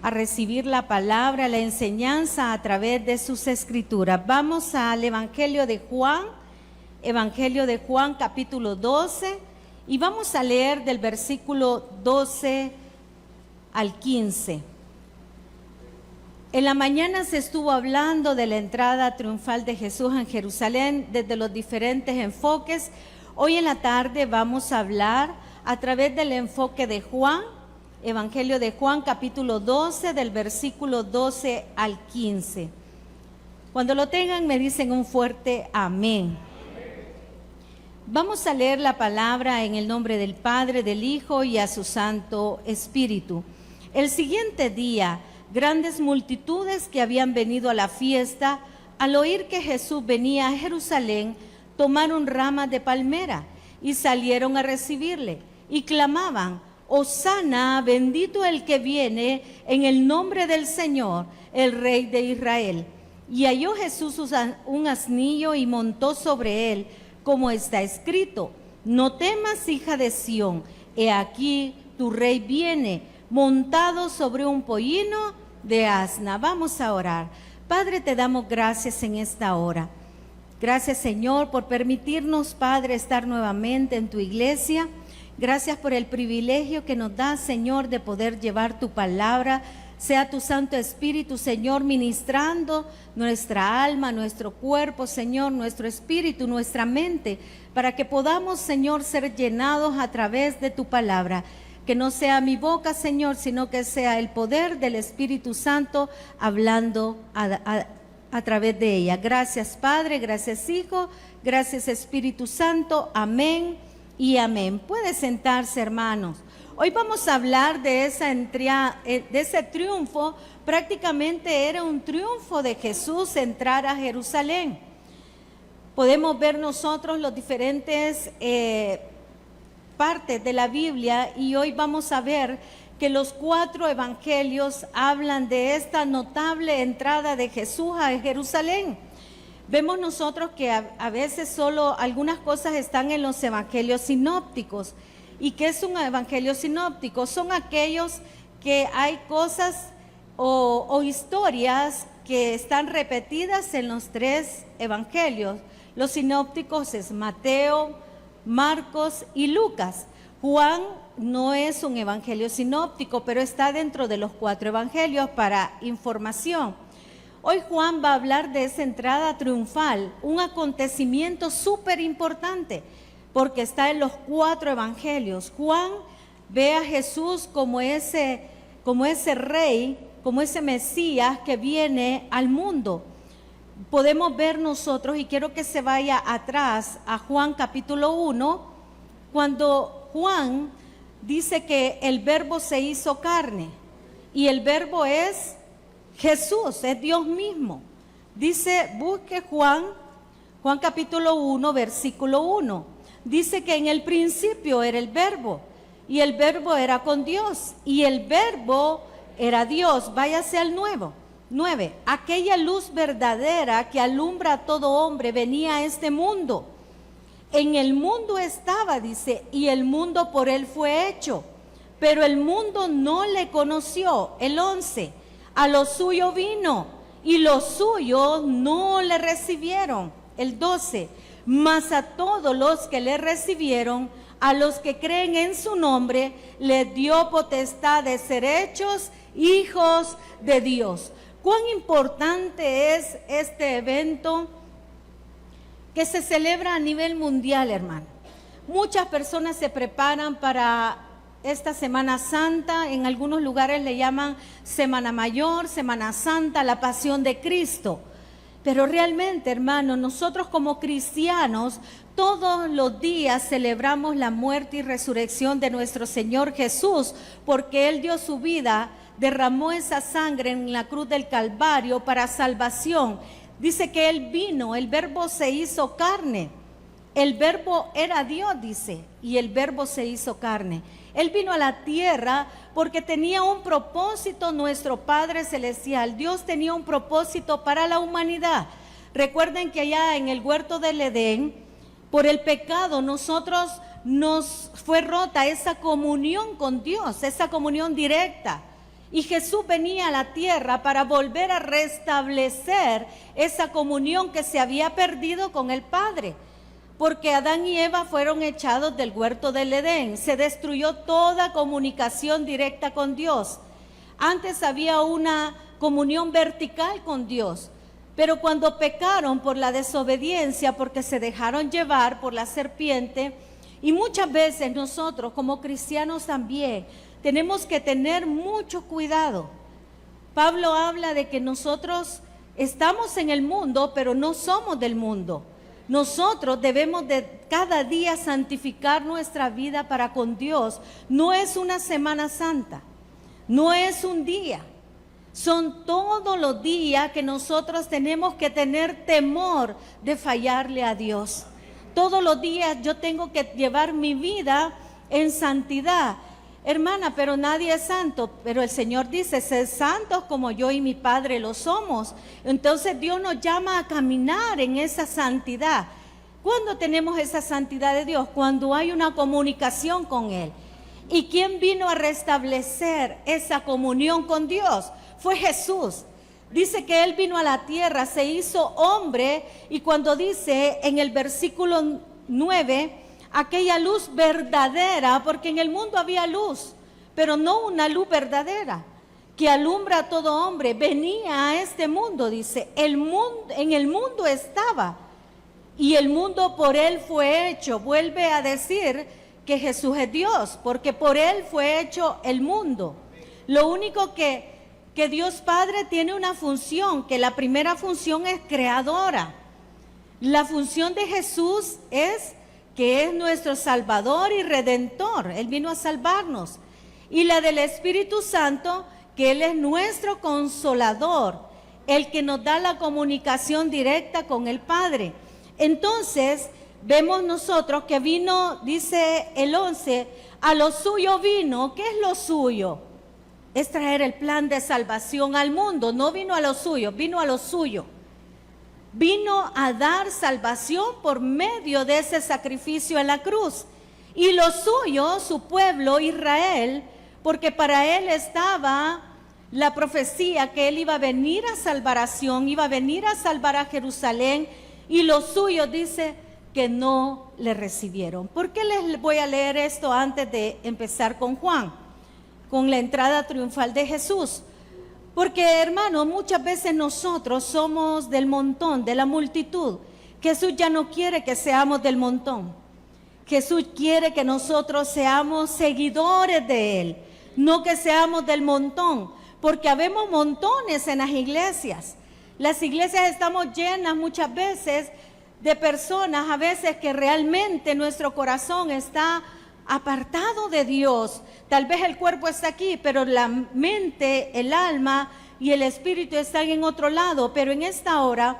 a recibir la palabra, la enseñanza a través de sus escrituras. Vamos al Evangelio de Juan capítulo 12, y vamos a leer del versículo 12 al 15. En la mañana se estuvo hablando de la entrada triunfal de Jesús en Jerusalén desde los diferentes enfoques. Hoy en la tarde vamos a hablar a través del enfoque de Juan, Evangelio de Juan capítulo 12, del versículo 12 al 15. Cuando lo tengan me dicen un fuerte amén. Vamos a leer la palabra en el nombre del Padre, del Hijo y a su Santo Espíritu. El siguiente día, grandes multitudes que habían venido a la fiesta, al oír que Jesús venía a Jerusalén, tomaron ramas de palmera y salieron a recibirle y clamaban: Hosana, bendito el que viene en el nombre del Señor, el Rey de Israel. Y halló Jesús un asnillo y montó sobre él, como está escrito: No temas, hija de Sión, he aquí tu rey viene, montado sobre un pollino de asna. Vamos a orar. Padre, te damos gracias en esta hora. Gracias, Señor, por permitirnos, Padre, estar nuevamente en tu iglesia. Gracias por el privilegio que nos da, Señor, de poder llevar tu palabra. Sea tu Santo Espíritu, Señor, ministrando nuestra alma, nuestro cuerpo, Señor, nuestro espíritu, nuestra mente, para que podamos, Señor, ser llenados a través de tu palabra. Que no sea mi boca, Señor, sino que sea el poder del Espíritu Santo hablando a través de ella. Gracias, Padre, gracias, Hijo, gracias, Espíritu Santo. Amén y amén. Puede sentarse, hermanos. Hoy vamos a hablar de ese triunfo. Prácticamente era un triunfo de Jesús entrar a Jerusalén. Podemos ver nosotros los diferentes partes de la Biblia, y hoy vamos a ver que los 4 evangelios hablan de esta notable entrada de Jesús a Jerusalén. Vemos nosotros que a veces solo algunas cosas están en los evangelios sinópticos. ¿Y qué es un evangelio sinóptico? Son aquellos que hay cosas o historias que están repetidas en los 3 evangelios. Los sinópticos es Mateo, Marcos y Lucas. Juan no es un evangelio sinóptico, pero está dentro de los 4 evangelios para información. Hoy Juan va a hablar de esa entrada triunfal, un acontecimiento súper importante, porque está en los 4 evangelios. Juan ve a Jesús como ese rey, como ese Mesías que viene al mundo. Podemos ver nosotros, y quiero que se vaya atrás a Juan capítulo 1, cuando Juan dice que el verbo se hizo carne, y el verbo es Jesús, es Dios mismo. Dice, busque Juan capítulo 1, versículo 1. Dice que en el principio era el verbo, y el verbo era con Dios, y el verbo era Dios. Váyase al 9. Aquella luz verdadera que alumbra a todo hombre venía a este mundo. En el mundo estaba, dice, y el mundo por él fue hecho, pero el mundo no le conoció. El 11, a lo suyo vino, y los suyos no le recibieron. El 12, mas a todos los que le recibieron, a los que creen en su nombre, les dio potestad de ser hechos hijos de Dios. ¿Cuán importante es este evento que se celebra a nivel mundial, hermano? Muchas personas se preparan para esta Semana Santa. En algunos lugares le llaman Semana Mayor, Semana Santa, la Pasión de Cristo. Pero realmente, hermano, nosotros como cristianos todos los días celebramos la muerte y resurrección de nuestro Señor Jesús, porque Él dio su vida, derramó esa sangre en la cruz del Calvario para salvación. Dice que Él vino, el verbo se hizo carne. El verbo era Dios, dice, y el verbo se hizo carne. Él vino a la tierra porque tenía un propósito, nuestro Padre Celestial. Dios tenía un propósito para la humanidad. Recuerden que allá en el huerto del Edén, por el pecado, nos fue rota esa comunión con Dios, esa comunión directa. Y Jesús venía a la tierra para volver a restablecer esa comunión que se había perdido con el Padre. Porque Adán y Eva fueron echados del huerto del Edén. Se destruyó toda comunicación directa con Dios. Antes había una comunión vertical con Dios. Pero cuando pecaron por la desobediencia, porque se dejaron llevar por la serpiente, y muchas veces nosotros como cristianos también tenemos que tener mucho cuidado. Pablo habla de que nosotros estamos en el mundo, pero no somos del mundo. Nosotros debemos de cada día santificar nuestra vida para con Dios. No es una Semana Santa, no es un día. Son todos los días que nosotros tenemos que tener temor de fallarle a Dios. Todos los días yo tengo que llevar mi vida en santidad. Hermana, pero nadie es santo. Pero el Señor dice, sed santos como yo y mi Padre lo somos. Entonces Dios nos llama a caminar en esa santidad. ¿Cuándo tenemos esa santidad de Dios? Cuando hay una comunicación con Él. ¿Y quién vino a restablecer esa comunión con Dios? Fue Jesús. Dice que Él vino a la tierra, se hizo hombre, y cuando dice en el versículo 9, aquella luz verdadera, porque en el mundo había luz, pero no una luz verdadera, que alumbra a todo hombre, venía a este mundo, dice, en el mundo estaba, y el mundo por Él fue hecho. Vuelve a decir que Jesús es Dios, porque por Él fue hecho el mundo. Lo único que Dios Padre tiene una función, que la primera función es creadora. La función de Jesús es que es nuestro Salvador y Redentor. Él vino a salvarnos. Y la del Espíritu Santo, que Él es nuestro Consolador, el que nos da la comunicación directa con el Padre. Entonces, vemos nosotros que vino, dice el 11, a lo suyo vino. ¿Qué es lo suyo? Es traer el plan de salvación al mundo. No vino a lo suyo, vino a lo suyo. Vino a dar salvación por medio de ese sacrificio en la cruz. Y lo suyo, su pueblo, Israel, porque para él estaba la profecía que él iba a venir a salvación, iba a venir a salvar a Jerusalén, y los suyos dice que no le recibieron. ¿Por qué les voy a leer esto antes de empezar con Juan? Con la entrada triunfal de Jesús. Porque, hermano, muchas veces nosotros somos del montón, de la multitud. Jesús ya no quiere que seamos del montón. Jesús quiere que nosotros seamos seguidores de Él, no que seamos del montón, porque habemos montones en las iglesias. Las iglesias estamos llenas muchas veces de personas, a veces que realmente nuestro corazón está apartado de Dios. Tal vez el cuerpo está aquí, pero la mente, el alma y el espíritu están en otro lado. Pero en esta hora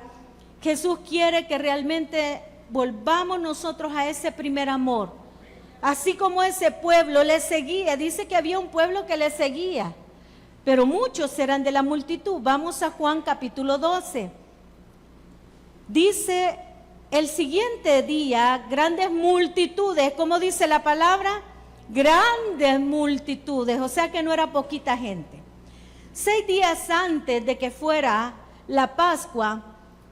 Jesús quiere que realmente volvamos nosotros a ese primer amor. Así como ese pueblo le seguía, dice que había un pueblo que le seguía, pero muchos eran de la multitud. Vamos a Juan capítulo 12. Dice: el siguiente día, grandes multitudes, ¿cómo dice la palabra? Grandes multitudes, o sea que no era poquita gente. 6 días antes de que fuera la Pascua,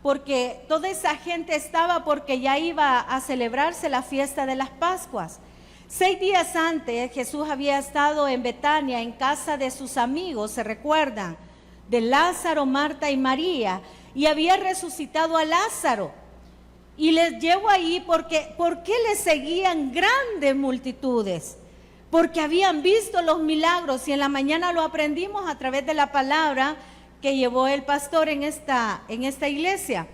porque toda esa gente estaba porque ya iba a celebrarse la fiesta de las Pascuas. 6 días antes Jesús había estado en Betania, en casa de sus amigos, ¿se recuerdan? De Lázaro, Marta y María, y había resucitado a Lázaro. Y les llevo ahí porque, ¿por qué les seguían grandes multitudes? Porque habían visto los milagros, y en la mañana lo aprendimos a través de la palabra que llevó el pastor en esta iglesia.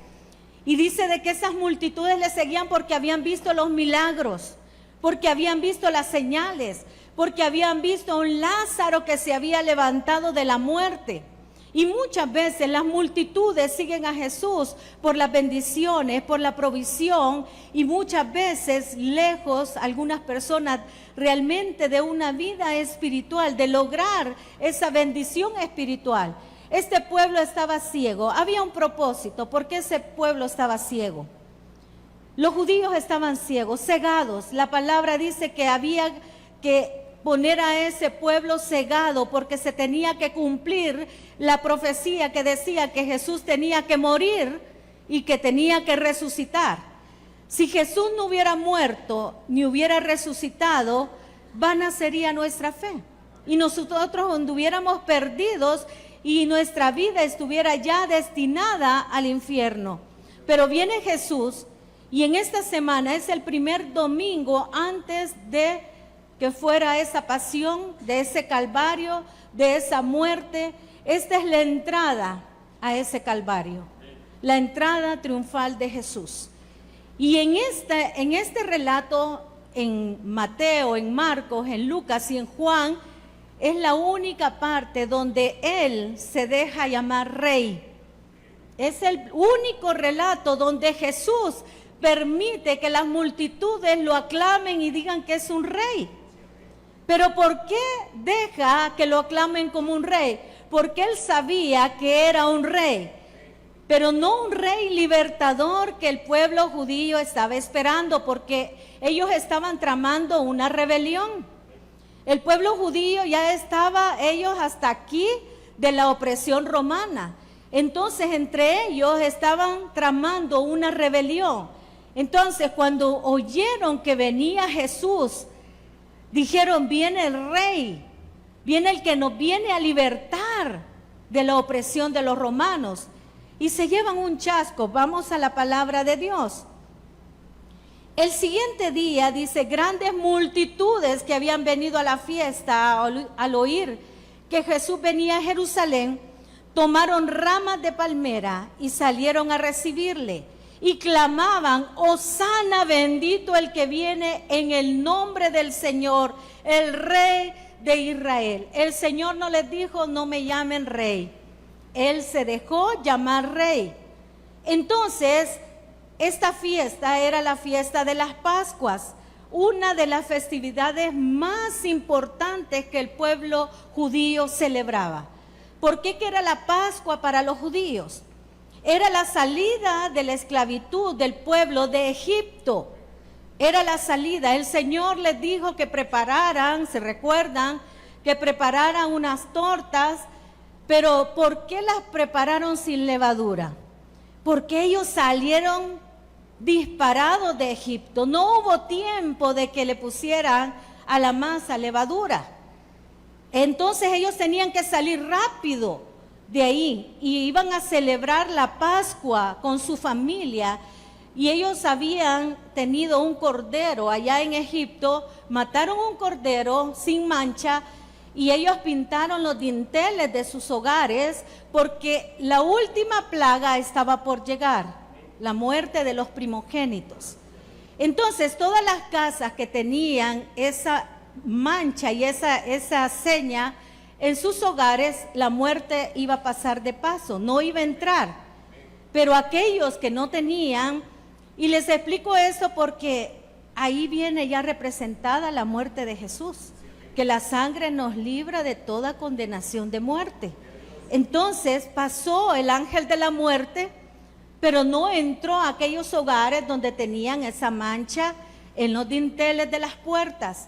Y dice de que esas multitudes le seguían porque habían visto los milagros, porque habían visto las señales, porque habían visto a un Lázaro que se había levantado de la muerte. Y muchas veces las multitudes siguen a Jesús por las bendiciones, por la provisión, y muchas veces lejos algunas personas realmente de una vida espiritual, de lograr esa bendición espiritual. Este pueblo estaba ciego. Había un propósito. ¿Por qué ese pueblo estaba ciego? Los judíos estaban ciegos, cegados. La palabra dice que poner a ese pueblo cegado, porque se tenía que cumplir la profecía que decía que Jesús tenía que morir y que tenía que resucitar. Si Jesús no hubiera muerto ni hubiera resucitado, vana sería nuestra fe. Y nosotros anduviéramos perdidos y nuestra vida estuviera ya destinada al infierno. Pero viene Jesús y en esta semana es el primer domingo antes de que fuera esa pasión, de ese calvario, de esa muerte. Esta es la entrada a ese calvario, la entrada triunfal de Jesús. Y en este relato, en Mateo, en Marcos, en Lucas y en Juan, es la única parte donde Él se deja llamar rey. Es el único relato donde Jesús permite que las multitudes lo aclamen y digan que es un rey. Pero ¿por qué deja que lo aclamen como un rey? Porque Él sabía que era un rey, pero no un rey libertador que el pueblo judío estaba esperando, porque ellos estaban tramando una rebelión. El pueblo judío ya estaba, ellos hasta aquí, de la opresión romana. Entonces, entre ellos estaban tramando una rebelión. Entonces, cuando oyeron que venía Jesús, dijeron, viene el rey, viene el que nos viene a libertar de la opresión de los romanos. Y se llevan un chasco. Vamos a la palabra de Dios. El siguiente día, dice, grandes multitudes que habían venido a la fiesta al oír que Jesús venía a Jerusalén, tomaron ramas de palmera y salieron a recibirle y clamaban, Hosana, bendito el que viene en el nombre del Señor, el Rey de Israel. El Señor no les dijo, no me llamen rey. Él se dejó llamar rey. Entonces, esta fiesta era la fiesta de las Pascuas, una de las festividades más importantes que el pueblo judío celebraba. ¿Por qué que era la Pascua para los judíos? Era la salida de la esclavitud del pueblo de Egipto. Era la salida. El Señor les dijo que prepararan, ¿se recuerdan? Que prepararan unas tortas. Pero ¿por qué las prepararon sin levadura? Porque ellos salieron disparados de Egipto. No hubo tiempo de que le pusieran a la masa levadura. Entonces ellos tenían que salir rápido de ahí y iban a celebrar la Pascua con su familia. Y ellos habían tenido un cordero allá en Egipto, mataron un cordero sin mancha y ellos pintaron los dinteles de sus hogares porque la última plaga estaba por llegar, la muerte de los primogénitos. Entonces todas las casas que tenían esa mancha y esa seña en sus hogares, la muerte iba a pasar de paso, no iba a entrar. Pero aquellos que no tenían, y les explico esto porque ahí viene ya representada la muerte de Jesús, que la sangre nos libra de toda condenación de muerte. Entonces pasó el ángel de la muerte, pero no entró a aquellos hogares donde tenían esa mancha en los dinteles de las puertas.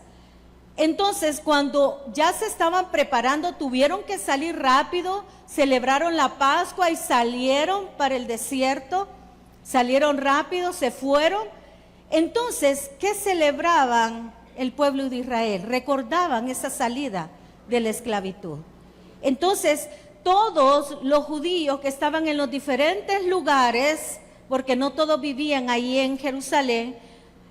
Entonces, cuando ya se estaban preparando, tuvieron que salir rápido, celebraron la Pascua y salieron para el desierto, salieron rápido, se fueron. Entonces, ¿qué celebraban el pueblo de Israel? Recordaban esa salida de la esclavitud. Entonces, todos los judíos que estaban en los diferentes lugares, porque no todos vivían ahí en Jerusalén,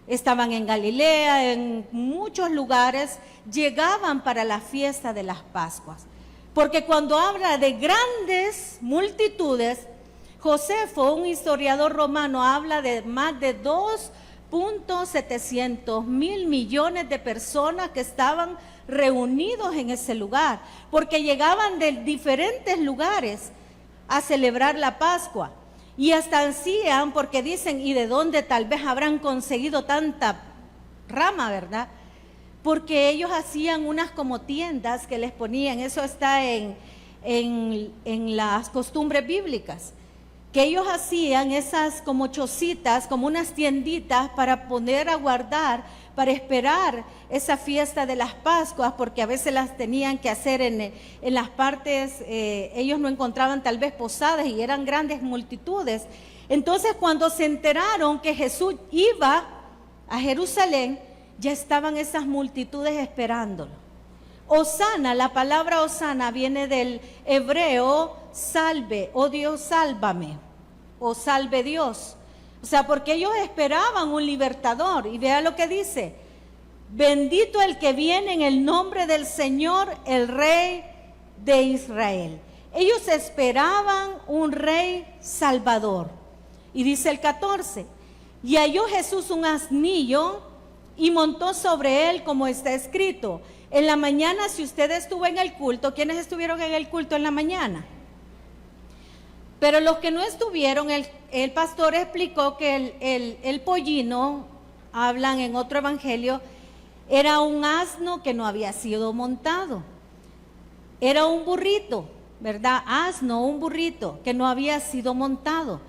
estaban en Galilea, en muchos lugares, llegaban para la fiesta de las Pascuas. Porque cuando habla de grandes multitudes, Josefo, un historiador romano, habla de más de 2.700 mil millones de personas que estaban reunidos en ese lugar, porque llegaban de diferentes lugares a celebrar la Pascua. Y hasta ansían porque dicen, ¿y de dónde tal vez habrán conseguido tanta rama, verdad? Porque ellos hacían unas como tiendas que les ponían, eso está en las costumbres bíblicas, que ellos hacían esas como chocitas, como unas tienditas para poner a guardar, para esperar esa fiesta de las Pascuas, porque a veces las tenían que hacer en las partes, ellos no encontraban tal vez posadas y eran grandes multitudes. Entonces cuando se enteraron que Jesús iba a Jerusalén, ya estaban esas multitudes esperándolo. Hosana, la palabra Hosana viene del hebreo salve, o Dios sálvame, o salve Dios. O sea, porque ellos esperaban un libertador. Y vea lo que dice: bendito el que viene en el nombre del Señor, el Rey de Israel. Ellos esperaban un Rey Salvador. Y dice el 14: y halló Jesús un asnillo y montó sobre él, como está escrito. En la mañana, si usted estuvo en el culto, ¿quiénes estuvieron en el culto en la mañana? Pero los que no estuvieron, el pastor explicó que el pollino, hablan en otro evangelio, era un asno que no había sido montado. Era un burrito, ¿verdad? Asno, un burrito que no había sido montado.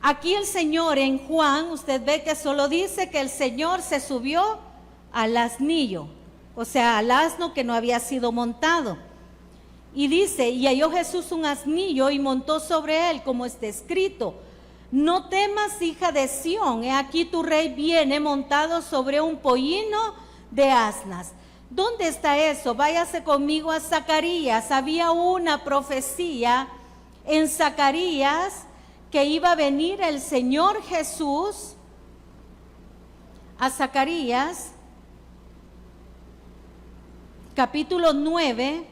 Aquí el Señor en Juan, usted ve que solo dice que el Señor se subió al asnillo, o sea, al asno que no había sido montado. Y dice: y halló Jesús un asnillo y montó sobre él, como está escrito. No temas, hija de Sión, he aquí tu rey viene montado sobre un pollino de asnas. ¿Dónde está eso? Váyase conmigo a Zacarías. Había una profecía en Zacarías que iba a venir el Señor Jesús. A Zacarías, capítulo 9,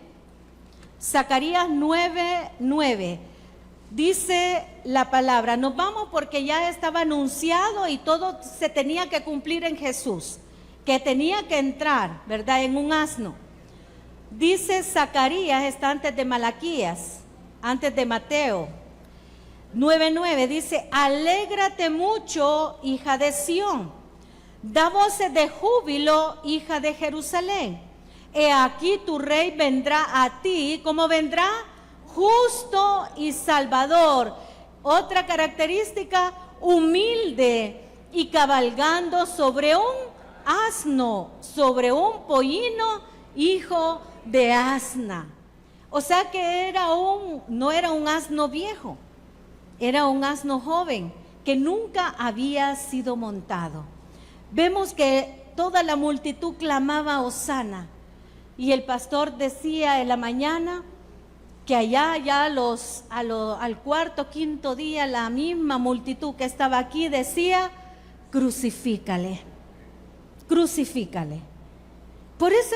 Zacarías 9:9. Dice la palabra, nos vamos porque ya estaba anunciado y todo se tenía que cumplir en Jesús, que tenía que entrar, ¿verdad?, en un asno. Dice Zacarías, está antes de Malaquías, antes de Mateo. 9:9 dice: alégrate mucho, hija de Sión, da voces de júbilo, hija de Jerusalén. He aquí tu rey vendrá a ti. ¿Cómo vendrá? Justo y salvador. Otra característica: humilde y cabalgando sobre un asno, sobre un pollino, hijo de asna. O sea que no era un asno viejo, era un asno joven que nunca había sido montado. Vemos que toda la multitud clamaba Hosana. Y el pastor decía en la mañana que allá ya al cuarto, quinto día, la misma multitud que estaba aquí decía: crucifícale, crucifícale. Por eso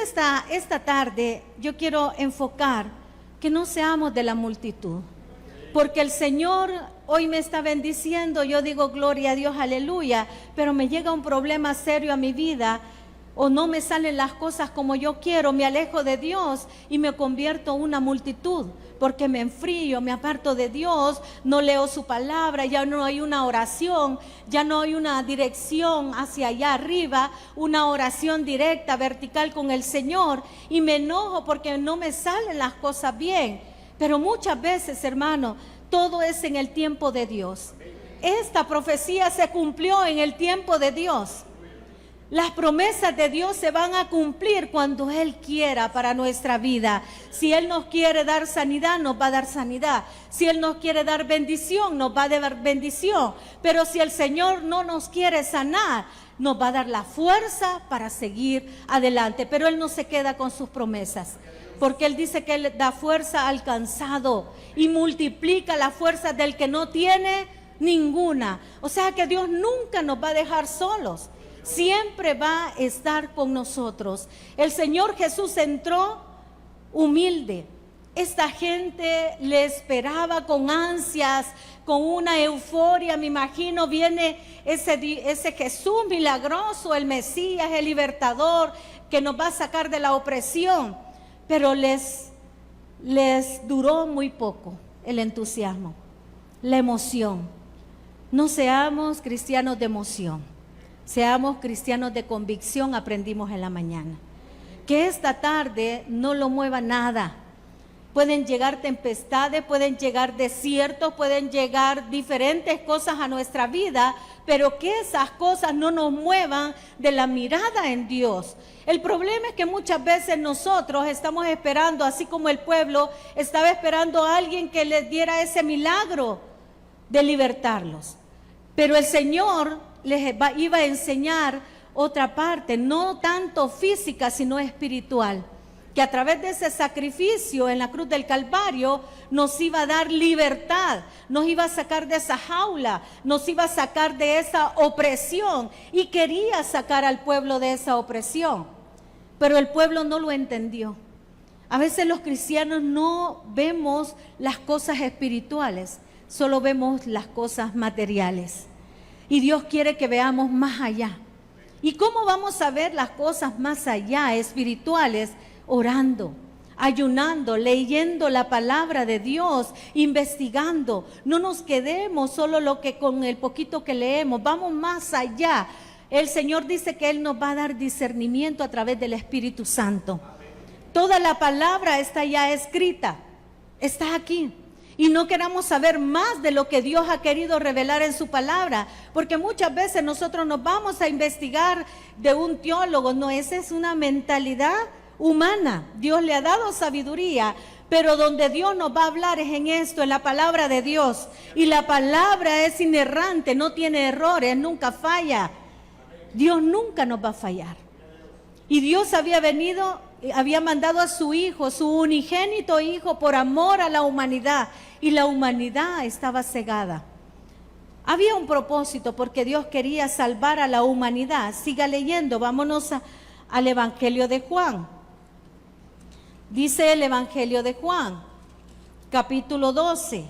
esta tarde yo quiero enfocar que no seamos de la multitud, porque el Señor hoy me está bendiciendo. Yo digo gloria a Dios, aleluya, pero me llega un problema serio a mi vida, o no me salen las cosas como yo quiero, me alejo de Dios y me convierto en una multitud, porque me enfrío, me aparto de Dios, no leo su palabra, ya no hay una oración, ya no hay una dirección hacia allá arriba, una oración directa, vertical con el Señor, y me enojo porque no me salen las cosas bien. Pero muchas veces, hermano, todo es en el tiempo de Dios. Esta profecía se cumplió en el tiempo de Dios. Las promesas de Dios se van a cumplir cuando Él quiera para nuestra vida. Si Él nos quiere dar sanidad, nos va a dar sanidad. Si Él nos quiere dar bendición, nos va a dar bendición. Pero si el Señor no nos quiere sanar, nos va a dar la fuerza para seguir adelante. Pero Él no se queda con sus promesas, porque Él dice que Él da fuerza al cansado y multiplica la fuerza del que no tiene ninguna. O sea que Dios nunca nos va a dejar solos. Siempre va a estar con nosotros. El Señor Jesús entró humilde. Esta gente le esperaba con ansias, con una euforia. Me imagino, viene ese Jesús milagroso, el Mesías, el libertador, que nos va a sacar de la opresión. Pero les duró muy poco el entusiasmo, la emoción. No seamos cristianos de emoción. Seamos cristianos de convicción, aprendimos en la mañana. Que esta tarde no lo mueva nada. Pueden llegar tempestades, pueden llegar desiertos, pueden llegar diferentes cosas a nuestra vida, pero que esas cosas no nos muevan de la mirada en Dios. El problema es que muchas veces nosotros estamos esperando, así como el pueblo estaba esperando a alguien que les diera ese milagro de libertarlos. Pero el Señor les iba a enseñar otra parte, no tanto física, sino espiritual. Que a través de ese sacrificio en la cruz del Calvario nos iba a dar libertad, nos iba a sacar de esa jaula, nos iba a sacar de esa opresión, y quería sacar al pueblo de esa opresión, pero el pueblo no lo entendió. A veces los cristianos no vemos las cosas espirituales, solo vemos las cosas materiales, y Dios quiere que veamos más allá. ¿Y cómo vamos a ver las cosas más allá espirituales? Orando, ayunando, leyendo la palabra de Dios, investigando. No nos quedemos solo con el poquito que leemos, vamos más allá. El Señor dice que Él nos va a dar discernimiento a través del Espíritu Santo. Toda la palabra está ya escrita, está aquí. Y no queramos saber más de lo que Dios ha querido revelar en su palabra, porque muchas veces nosotros nos vamos a investigar de un teólogo. No, esa es una mentalidad humana. Dios le ha dado sabiduría, pero donde Dios nos va a hablar es en esto, en la palabra de Dios. Y la palabra es inerrante, no tiene errores, nunca falla. Dios nunca nos va a fallar. Y Dios había mandado a su Hijo, su unigénito Hijo, por amor a la humanidad, y la humanidad estaba cegada. Había un propósito, porque Dios quería salvar a la humanidad. Siga leyendo, vámonos al Evangelio de Juan. Dice el Evangelio de Juan, capítulo 12.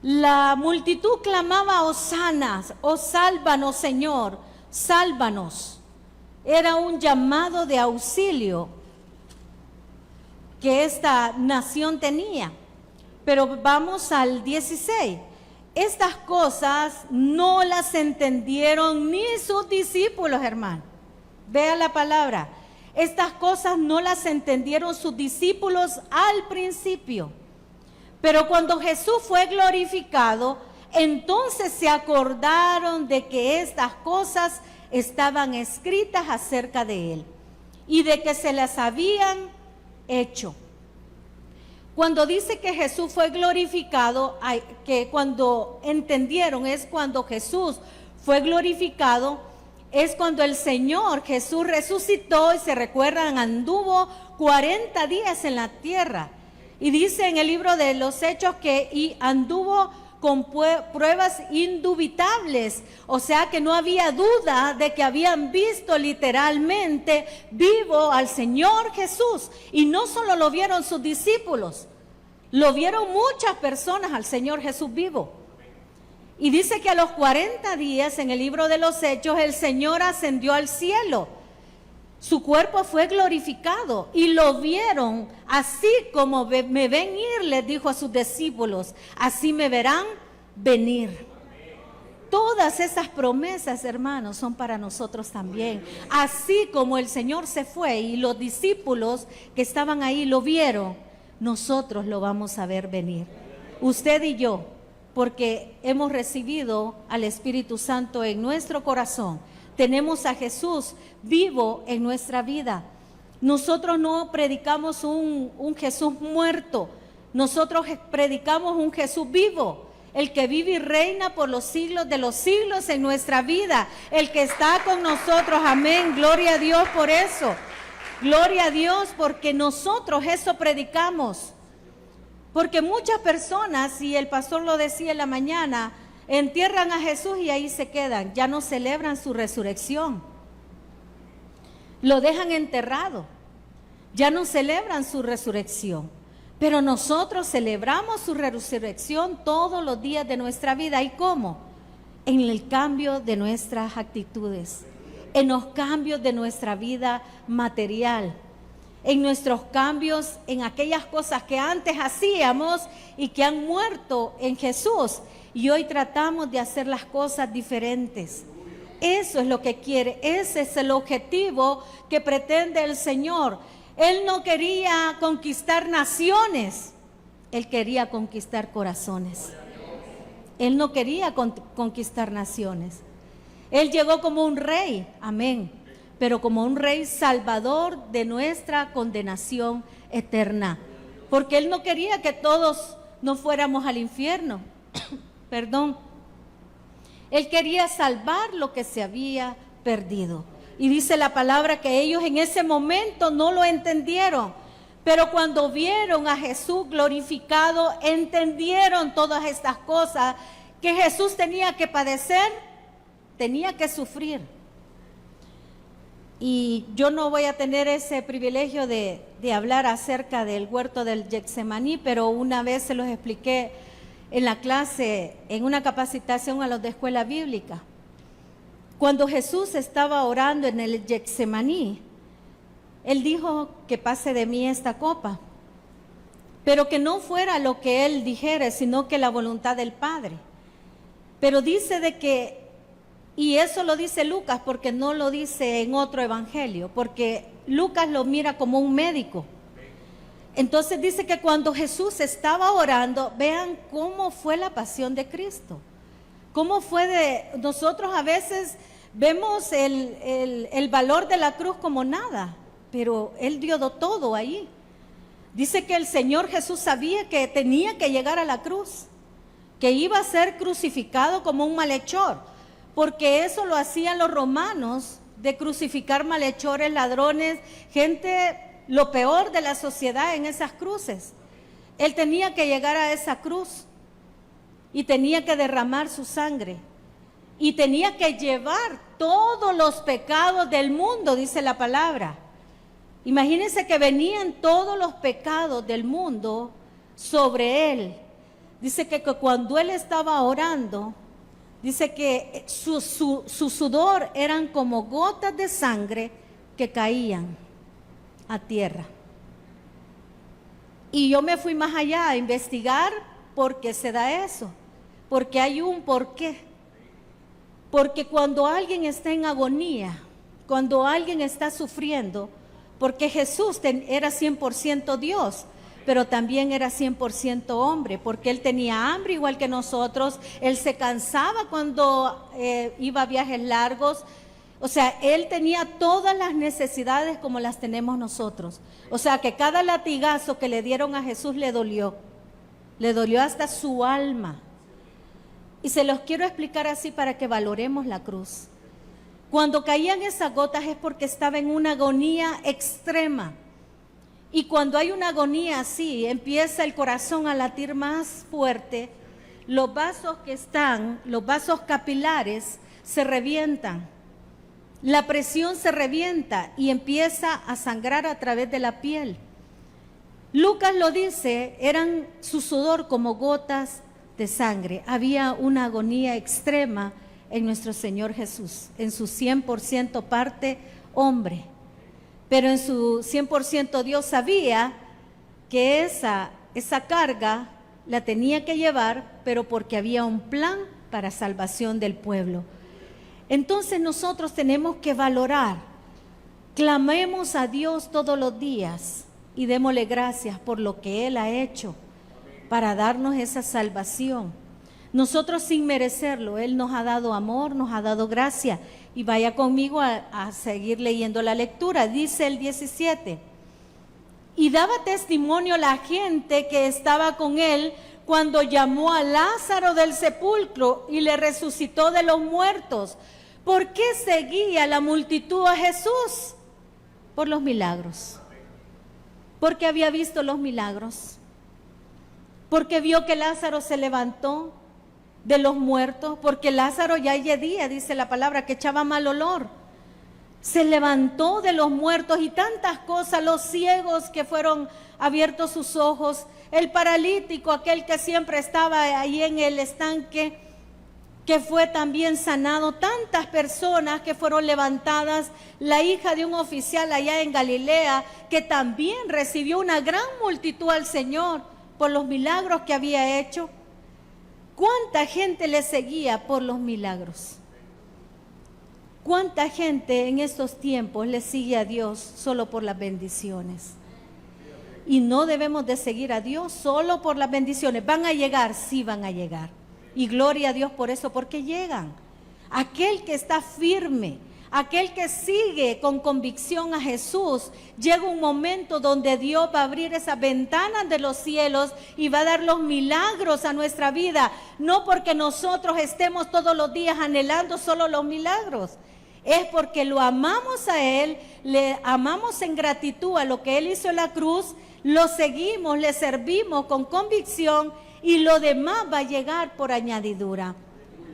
La multitud clamaba: Hosanas, oh sálvanos, Señor, sálvanos. Era un llamado de auxilio que esta nación tenía. Pero vamos al 16. Estas cosas no las entendieron ni sus discípulos, hermano. Vea la palabra. Estas cosas no las entendieron sus discípulos al principio. Pero cuando Jesús fue glorificado, entonces se acordaron de que estas cosas estaban escritas acerca de Él y de que se las habían hecho. Cuando dice que Jesús fue glorificado, que cuando entendieron es cuando Jesús fue glorificado, es cuando el Señor Jesús resucitó, y se recuerdan, anduvo 40 días en la tierra. Y dice en el libro de los Hechos que anduvo con pruebas indubitables, o sea que no había duda de que habían visto literalmente vivo al Señor Jesús. Y no solo lo vieron sus discípulos, lo vieron muchas personas al Señor Jesús vivo. Y dice que a los 40 días en el libro de los Hechos el Señor ascendió al cielo. Su cuerpo fue glorificado y lo vieron, así como me ven ir, les dijo a sus discípulos, así me verán venir. Todas esas promesas, hermanos, son para nosotros también. Así como el Señor se fue y los discípulos que estaban ahí lo vieron, nosotros lo vamos a ver venir. Usted y yo, porque hemos recibido al Espíritu Santo en nuestro corazón. Tenemos a Jesús vivo en nuestra vida. Nosotros no predicamos un Jesús muerto. Nosotros predicamos un Jesús vivo, el que vive y reina por los siglos de los siglos en nuestra vida, el que está con nosotros. Amén, gloria a Dios por eso. Gloria a Dios, porque nosotros eso predicamos. Porque muchas personas, y el pastor lo decía en la mañana, entierran a Jesús y ahí se quedan, ya no celebran su resurrección. Lo dejan enterrado, ya no celebran su resurrección. Pero nosotros celebramos su resurrección todos los días de nuestra vida. ¿Y cómo? En el cambio de nuestras actitudes, en los cambios de nuestra vida material, en nuestros cambios, en aquellas cosas que antes hacíamos y que han muerto en Jesús, y hoy tratamos de hacer las cosas diferentes. Eso es lo que quiere, ese es el objetivo que pretende el Señor. Él no quería conquistar naciones, Él quería conquistar corazones. Él no quería conquistar naciones. Él llegó como un rey, amén, pero como un rey salvador de nuestra condenación eterna, porque Él no quería que todos nos fuéramos al infierno, perdón. Él quería salvar lo que se había perdido. Y dice la palabra que ellos en ese momento no lo entendieron, pero cuando vieron a Jesús glorificado, entendieron todas estas cosas, que Jesús tenía que padecer, tenía que sufrir. Y yo no voy a tener ese privilegio de hablar acerca del huerto del Getsemaní, pero una vez se los expliqué en la clase, en una capacitación a los de escuela bíblica. Cuando Jesús estaba orando en el Getsemaní, Él dijo que pase de mí esta copa, pero que no fuera lo que Él dijera, sino que la voluntad del Padre. Pero dice de que, y eso lo dice Lucas, porque no lo dice en otro evangelio, porque Lucas lo mira como un médico. Entonces dice que cuando Jesús estaba orando, vean cómo fue la pasión de Cristo. Cómo fue de, nosotros a veces vemos el valor de la cruz como nada, pero Él dio todo ahí. Dice que el Señor Jesús sabía que tenía que llegar a la cruz, que iba a ser crucificado como un malhechor, porque eso lo hacían los romanos, de crucificar malhechores, ladrones, gente, lo peor de la sociedad en esas cruces. Él tenía que llegar a esa cruz y tenía que derramar su sangre y tenía que llevar todos los pecados del mundo, dice la palabra. Imagínense que venían todos los pecados del mundo sobre Él. Dice que cuando Él estaba orando, dice que su sudor eran como gotas de sangre que caían a tierra. Y yo me fui más allá a investigar por qué se da eso, porque hay un porqué. Porque cuando alguien está en agonía, cuando alguien está sufriendo, porque Jesús era 100% Dios, pero también era 100% hombre, porque Él tenía hambre igual que nosotros, Él se cansaba cuando iba a viajes largos. O sea, Él tenía todas las necesidades como las tenemos nosotros. O sea, que cada latigazo que le dieron a Jesús le dolió hasta su alma. Y se los quiero explicar así para que valoremos la cruz. Cuando caían esas gotas es porque estaba en una agonía extrema. Y cuando hay una agonía así, empieza el corazón a latir más fuerte, los vasos capilares se revientan. La presión se revienta y empieza a sangrar a través de la piel. Lucas lo dice, eran su sudor como gotas de sangre. Había una agonía extrema en nuestro Señor Jesús, en su 100% parte hombre. Pero en su 100% Dios sabía que esa carga la tenía que llevar, pero porque había un plan para salvación del pueblo. Entonces nosotros tenemos que valorar, clamemos a Dios todos los días y démosle gracias por lo que Él ha hecho para darnos esa salvación. Nosotros sin merecerlo, Él nos ha dado amor, nos ha dado gracia. Y vaya conmigo a seguir leyendo la lectura. Dice el 17, y daba testimonio la gente que estaba con Él cuando llamó a Lázaro del sepulcro y le resucitó de los muertos. ¿Por qué seguía la multitud a Jesús? Por los milagros. Porque había visto los milagros. Porque vio que Lázaro se levantó de los muertos, porque Lázaro ya día, dice la palabra, que echaba mal olor. Se levantó de los muertos y tantas cosas, los ciegos que fueron abiertos sus ojos, el paralítico, aquel que siempre estaba ahí en el estanque, que fue también sanado, tantas personas que fueron levantadas, la hija de un oficial allá en Galilea, que también recibió una gran multitud al Señor por los milagros que había hecho. ¿Cuánta gente le seguía por los milagros? ¿Cuánta gente en estos tiempos le sigue a Dios solo por las bendiciones? Y no debemos de seguir a Dios solo por las bendiciones. ¿Van a llegar? Sí van a llegar. Y gloria a Dios por eso, porque llegan. Aquel que está firme, aquel que sigue con convicción a Jesús, llega un momento donde Dios va a abrir esas ventanas de los cielos y va a dar los milagros a nuestra vida. No porque nosotros estemos todos los días anhelando solo los milagros. Es porque lo amamos a Él, le amamos en gratitud a lo que Él hizo en la cruz, lo seguimos, le servimos con convicción y lo demás va a llegar por añadidura.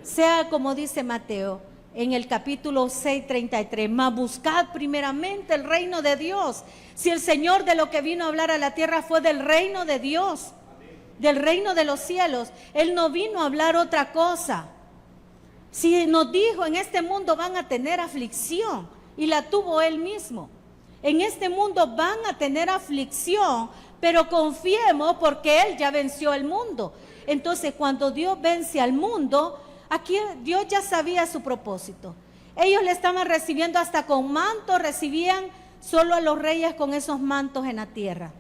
Sea como dice Mateo en el capítulo 6:33, mas buscad primeramente el reino de Dios. Si el Señor de lo que vino a hablar a la tierra fue del reino de Dios, del reino de los cielos, Él no vino a hablar otra cosa. Si nos dijo, en este mundo van a tener aflicción, y la tuvo Él mismo. En este mundo van a tener aflicción, pero confiemos porque Él ya venció el mundo. Entonces, cuando Dios vence al mundo, aquí Dios ya sabía su propósito. Ellos le estaban recibiendo hasta con mantos, recibían solo a los reyes con esos mantos en la tierra.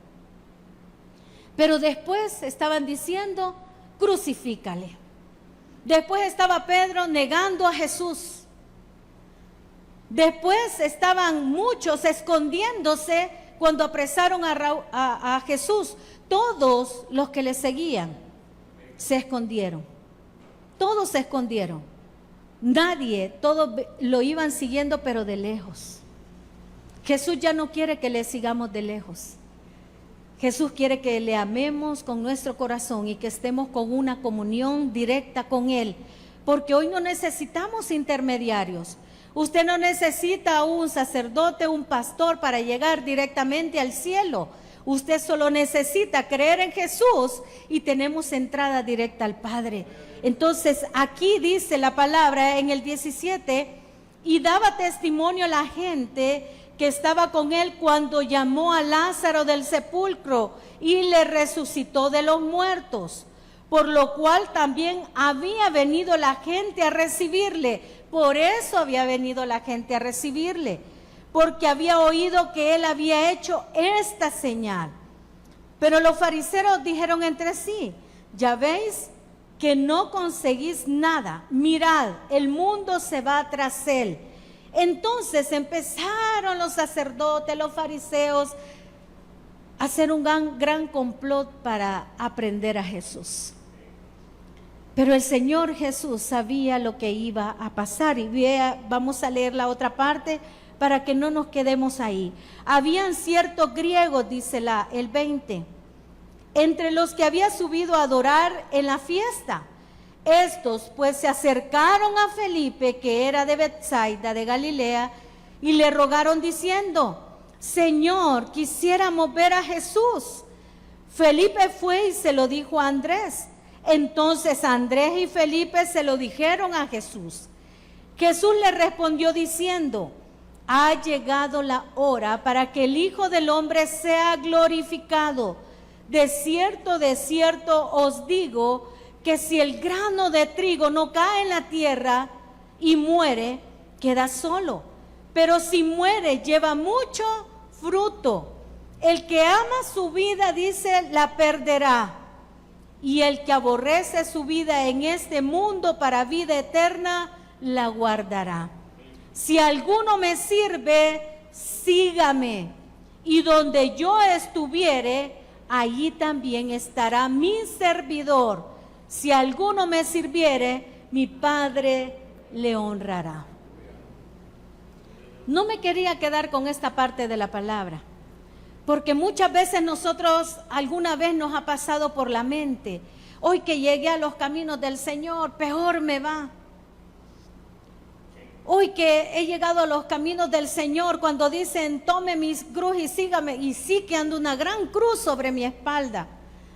Pero después estaban diciendo, crucifícale. Después estaba Pedro negando a Jesús. Después estaban muchos escondiéndose cuando apresaron a Jesús. Todos los que le seguían se escondieron. Todos se escondieron. Nadie, todos lo iban siguiendo, pero de lejos. Jesús ya no quiere que le sigamos de lejos. Jesús quiere que le amemos con nuestro corazón y que estemos con una comunión directa con Él. Porque hoy no necesitamos intermediarios. Usted no necesita un sacerdote, un pastor para llegar directamente al cielo. Usted solo necesita creer en Jesús y tenemos entrada directa al Padre. Entonces aquí dice la palabra en el 17, y daba testimonio a la gente que estaba con él cuando llamó a Lázaro del sepulcro y le resucitó de los muertos, por lo cual también había venido la gente a recibirle. Por eso había venido la gente a recibirle, porque había oído que él había hecho esta señal. Pero los fariseos dijeron entre sí, ya veis que no conseguís nada, mirad, el mundo se va tras él. Entonces empezaron los sacerdotes, los fariseos, a hacer un gran complot para aprender a Jesús. Pero el Señor Jesús sabía lo que iba a pasar. Y vamos a leer la otra parte para que no nos quedemos ahí. Habían ciertos griegos, dice el 20, entre los que había subido a adorar en la fiesta. Estos pues se acercaron a Felipe, que era de Betsaida de Galilea, y le rogaron diciendo, Señor, quisiéramos ver a Jesús. Felipe fue y se lo dijo a Andrés. Entonces Andrés y Felipe se lo dijeron a Jesús. Jesús le respondió diciendo, ha llegado la hora para que el Hijo del Hombre sea glorificado. De cierto os digo, que si el grano de trigo no cae en la tierra y muere, queda solo. Pero si muere, lleva mucho fruto. El que ama su vida, dice, la perderá. Y el que aborrece su vida en este mundo para vida eterna, la guardará. Si alguno me sirve, sígame. Y donde yo estuviere, allí también estará mi servidor. Si alguno me sirviere, mi Padre le honrará. No me quería quedar con esta parte de la palabra, porque muchas veces nosotros, alguna vez nos ha pasado por la mente, hoy que llegué a los caminos del Señor, peor me va. Hoy que he llegado a los caminos del Señor, cuando dicen, tome mi cruz y sígame, y sí que ando una gran cruz sobre mi espalda.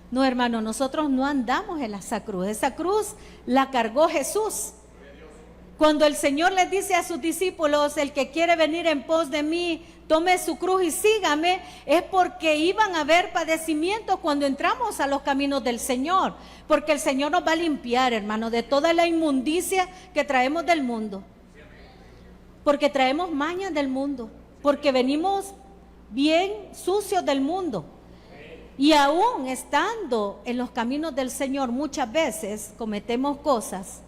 No, hermano, nosotros no andamos en esa cruz la cargó Jesús. Cuando el Señor les dice a sus discípulos, el que quiere venir en pos de mí, tome su cruz y sígame, es porque iban a haber padecimientos cuando entramos a los caminos del Señor, porque el Señor nos va a limpiar, hermano, de toda la inmundicia que traemos del mundo. porque traemos mañas del mundo, porque venimos bien sucios del mundo. Y aún estando en los caminos del Señor, muchas veces cometemos cosas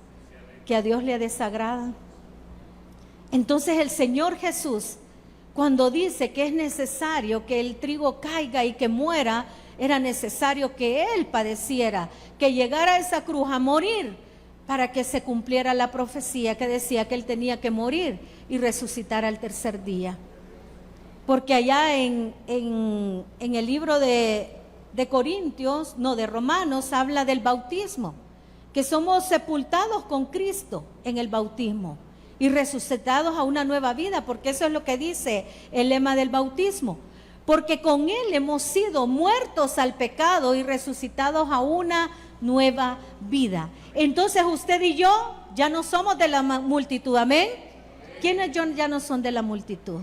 que a Dios le desagradan. Entonces el Señor Jesús, cuando dice que es necesario que el trigo caiga y que muera, era necesario que Él padeciera, que llegara a esa cruz a morir, para que se cumpliera la profecía que decía que Él tenía que morir y resucitar al tercer día. Porque allá en el libro de Corintios, no, de Romanos, habla del bautismo, que somos sepultados con Cristo en el bautismo y resucitados a una nueva vida, porque eso es lo que dice el lema del bautismo. Porque con Él hemos sido muertos al pecado y resucitados a una nueva vida. Entonces usted y yo ya no somos de la multitud, amén. ¿Quiénes ya no son de la multitud?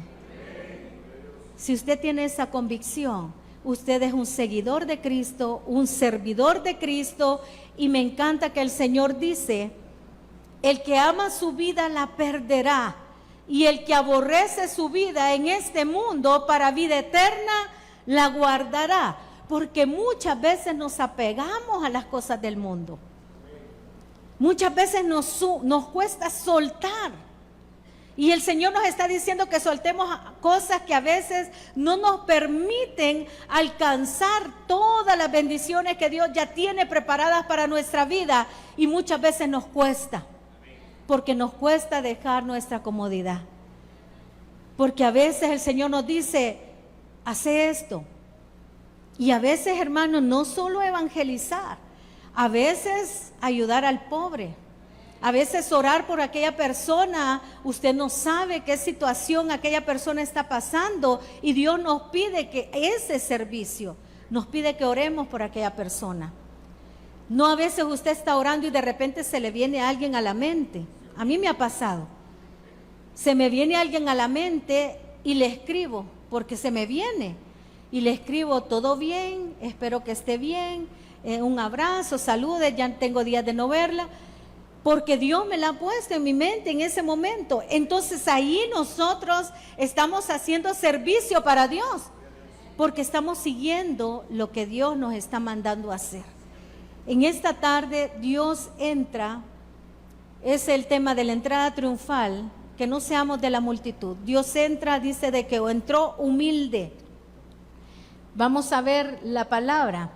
Si usted tiene esa convicción, usted es un seguidor de Cristo, un servidor de Cristo, y me encanta que el Señor dice, el que ama su vida la perderá, y el que aborrece su vida en este mundo para vida eterna la guardará, porque muchas veces nos apegamos a las cosas del mundo. Muchas veces nos cuesta soltar. Y el Señor nos está diciendo que soltemos cosas que a veces no nos permiten alcanzar todas las bendiciones que Dios ya tiene preparadas para nuestra vida. Y muchas veces nos cuesta, porque nos cuesta dejar nuestra comodidad. Porque a veces el Señor nos dice, hace esto. Y a veces, hermanos, no solo evangelizar, a veces ayudar al pobre. A veces orar por aquella persona, usted no sabe qué situación aquella persona está pasando y Dios nos pide que ese servicio, nos pide que oremos por aquella persona. No, a veces usted está orando y de repente se le viene alguien a la mente. A mí me ha pasado. Se me viene alguien a la mente y le escribo, porque se me viene. Y le escribo, todo bien, espero que esté bien, un abrazo, saludes, ya tengo días de no verla. Porque Dios me la ha puesto en mi mente en ese momento. Entonces ahí nosotros estamos haciendo servicio para Dios. Porque estamos siguiendo lo que Dios nos está mandando a hacer. En esta tarde Dios entra, es el tema de la entrada triunfal, que no seamos de la multitud. Dios entra, dice de que entró humilde. Vamos a ver la palabra.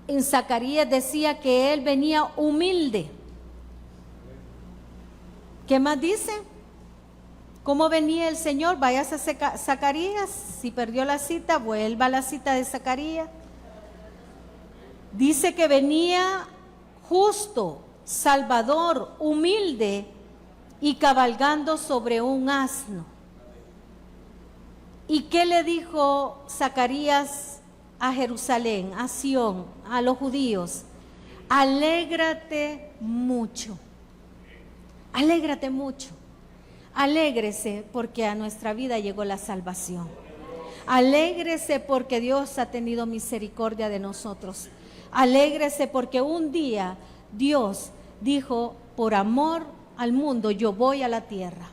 En Zacarías decía que Él venía humilde. ¿Qué más dice? ¿Cómo venía el Señor? Vayas a Zacarías. Si perdió la cita, vuelva a la cita de Zacarías. Dice que venía justo, salvador, humilde y cabalgando sobre un asno. ¿Y qué le dijo Zacarías a Jerusalén, a Sión, a los judíos? Alégrate mucho. Alégrate mucho, alégrese porque a nuestra vida llegó la salvación. Alégrese porque Dios ha tenido misericordia de nosotros. Alégrese porque un día Dios dijo, por amor al mundo yo voy a la tierra.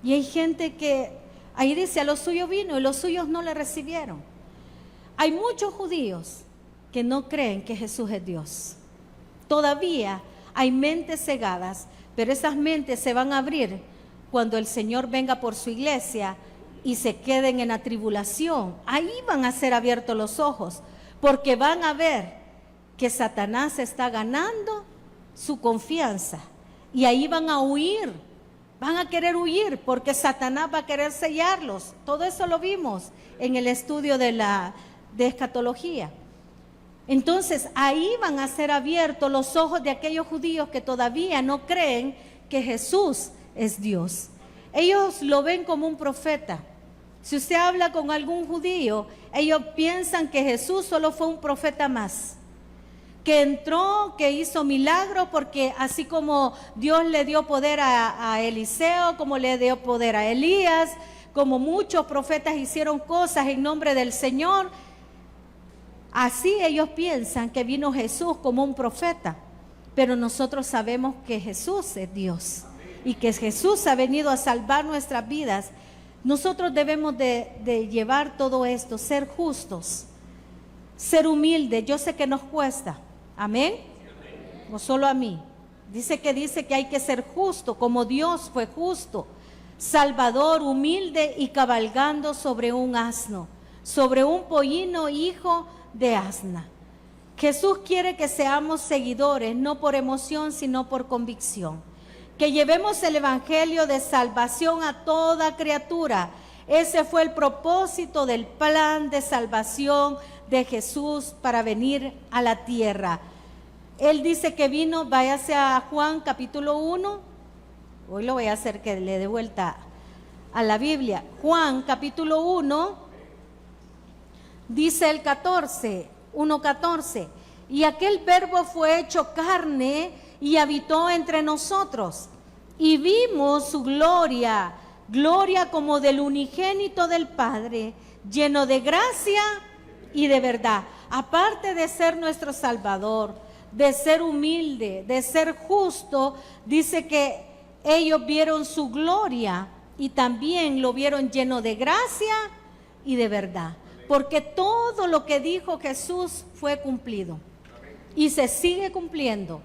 Y hay gente que, ahí dice, a los suyos vino y los suyos no le recibieron. Hay muchos judíos que no creen que Jesús es Dios. Todavía hay mentes cegadas. Pero esas mentes se van a abrir cuando el Señor venga por su iglesia y se queden en la tribulación. Ahí van a ser abiertos los ojos, porque van a ver que Satanás está ganando su confianza. Y ahí van a huir, van a querer huir, porque Satanás va a querer sellarlos. Todo eso lo vimos en el estudio de escatología. Entonces ahí van a ser abiertos los ojos de aquellos judíos que todavía no creen que Jesús es Dios. Ellos lo ven como un profeta. Si usted habla con algún judío, ellos piensan que Jesús solo fue un profeta más, que entró, que hizo milagros, porque así como Dios le dio poder a Eliseo, como le dio poder a Elías, como muchos profetas hicieron cosas en nombre del Señor, así ellos piensan que vino Jesús como un profeta, pero nosotros sabemos que Jesús es Dios y que Jesús ha venido a salvar nuestras vidas, nosotros debemos de llevar todo esto, ser justos, ser humildes. Yo sé que nos cuesta, amén, no solo a mí. Dice que hay que ser justo, como Dios fue justo, salvador, humilde y cabalgando sobre un asno, sobre un pollino hijo de asna. Jesús quiere que seamos seguidores, no por emoción, sino por convicción. Que llevemos el evangelio de salvación a toda criatura. Ese fue el propósito del plan de salvación de Jesús para venir a la tierra. Él dice que vino, váyase a Juan capítulo 1. Hoy lo voy a hacer que le dé vuelta a la Biblia. Juan capítulo 1, dice el 1:14. Y aquel verbo fue hecho carne y habitó entre nosotros, y vimos su gloria, gloria como del unigénito del Padre, lleno de gracia y de verdad. Aparte de ser nuestro Salvador, de ser humilde, de ser justo, dice que ellos vieron su gloria y también lo vieron lleno de gracia y de verdad, porque todo lo que dijo Jesús fue cumplido y se sigue cumpliendo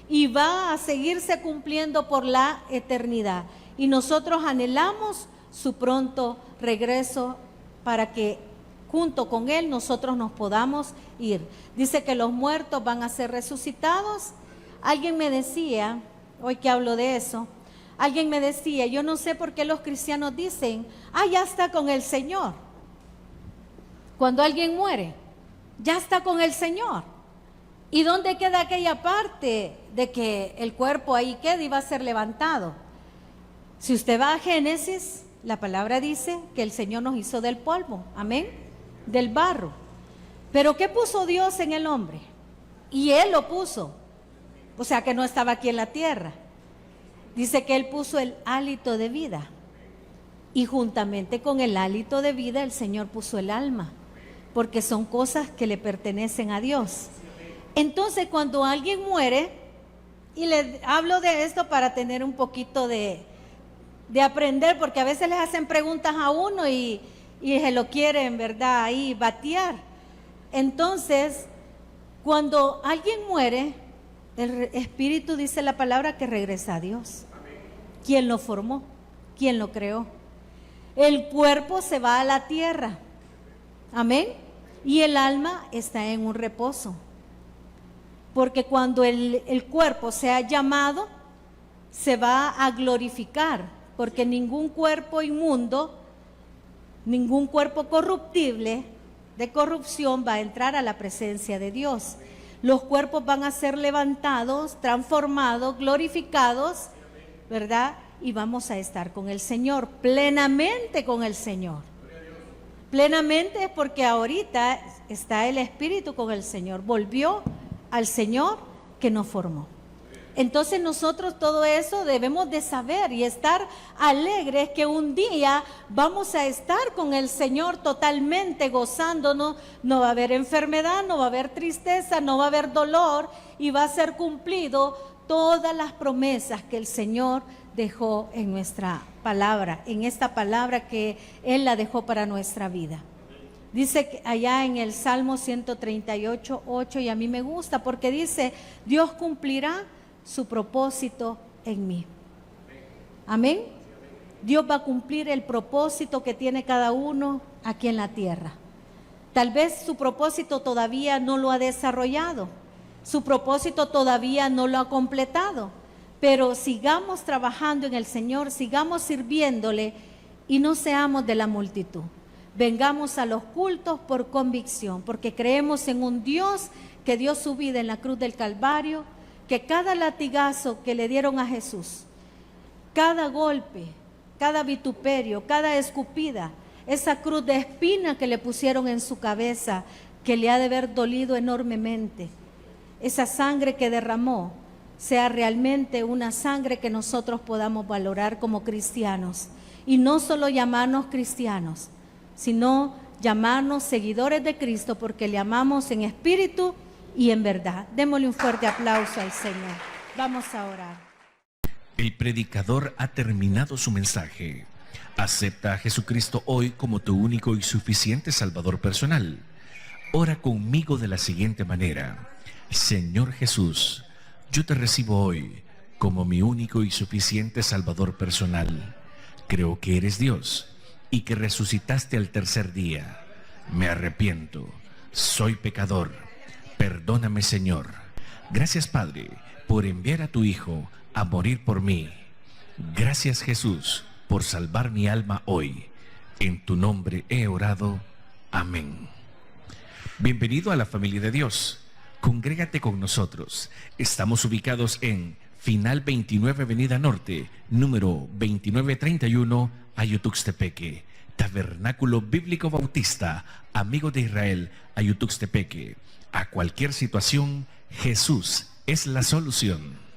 y va a seguirse cumpliendo por la eternidad. Y nosotros anhelamos su pronto regreso para que junto con Él nosotros nos podamos ir. Dice que los muertos van a ser resucitados. Alguien me decía, hoy que hablo de eso, alguien me decía, yo no sé por qué los cristianos dicen, ya está con el Señor. Cuando alguien muere, ya está con el Señor. ¿Y dónde queda aquella parte de que el cuerpo ahí queda y va a ser levantado? Si usted va a Génesis, la palabra dice que el Señor nos hizo del polvo, amén, del barro. Pero ¿qué puso Dios en el hombre? Y Él lo puso, o sea que no estaba aquí en la tierra. Dice que Él puso el hálito de vida, y juntamente con el hálito de vida el Señor puso el alma, porque son cosas que le pertenecen a Dios. Entonces cuando alguien muere, y le hablo de esto para tener un poquito de aprender, porque a veces les hacen preguntas a uno y se lo quieren, ¿verdad?, ahí batear. Entonces, cuando alguien muere, el espíritu, dice la palabra, que regresa a Dios. ¿Quién lo formó? ¿Quién lo creó? El cuerpo se va a la tierra, amén, y el alma está en un reposo. Porque cuando el cuerpo sea llamado, se va a glorificar, porque ningún cuerpo inmundo, ningún cuerpo corruptible, de corrupción, va a entrar a la presencia de Dios. Los cuerpos van a ser levantados, transformados, glorificados, ¿verdad? Y vamos a estar con el Señor, plenamente con el Señor. Plenamente es porque ahorita está el Espíritu con el Señor, volvió al Señor que nos formó. Entonces nosotros todo eso debemos de saber y estar alegres que un día vamos a estar con el Señor totalmente gozándonos. No va a haber enfermedad, no va a haber tristeza, no va a haber dolor, y va a ser cumplido todas las promesas que el Señor dejó en nuestra palabra, en esta palabra que Él la dejó para nuestra vida. Dice que allá en el Salmo 138:8, y a mí me gusta porque dice, Dios cumplirá su propósito en mí. Amén. Dios va a cumplir el propósito que tiene cada uno aquí en la tierra. Tal vez su propósito todavía no lo ha desarrollado, su propósito todavía no lo ha completado, pero sigamos trabajando en el Señor, sigamos sirviéndole y no seamos de la multitud. Vengamos a los cultos por convicción, porque creemos en un Dios que dio su vida en la cruz del Calvario, que cada latigazo que le dieron a Jesús, cada golpe, cada vituperio, cada escupida, esa cruz de espina que le pusieron en su cabeza, que le ha de haber dolido enormemente, esa sangre que derramó, sea realmente una sangre que nosotros podamos valorar como cristianos, y no solo llamarnos cristianos, sino llamarnos seguidores de Cristo, porque le amamos en espíritu y en verdad. Démosle un fuerte aplauso al Señor. Vamos a orar. El predicador ha terminado su mensaje. Acepta a Jesucristo hoy como tu único y suficiente Salvador personal. Ora conmigo de la siguiente manera. Señor Jesús, yo te recibo hoy como mi único y suficiente Salvador personal. Creo que eres Dios y que resucitaste al tercer día. Me arrepiento. Soy pecador. Perdóname, Señor. Gracias, Padre, por enviar a tu Hijo a morir por mí. Gracias, Jesús, por salvar mi alma hoy. En tu nombre he orado. Amén. Bienvenido a la familia de Dios. Congrégate con nosotros. Estamos ubicados en Final 29 Avenida Norte, número 2931, Ayutuxtepeque. Tabernáculo Bíblico Bautista, Amigo de Israel, Ayutuxtepeque. A cualquier situación, Jesús es la solución.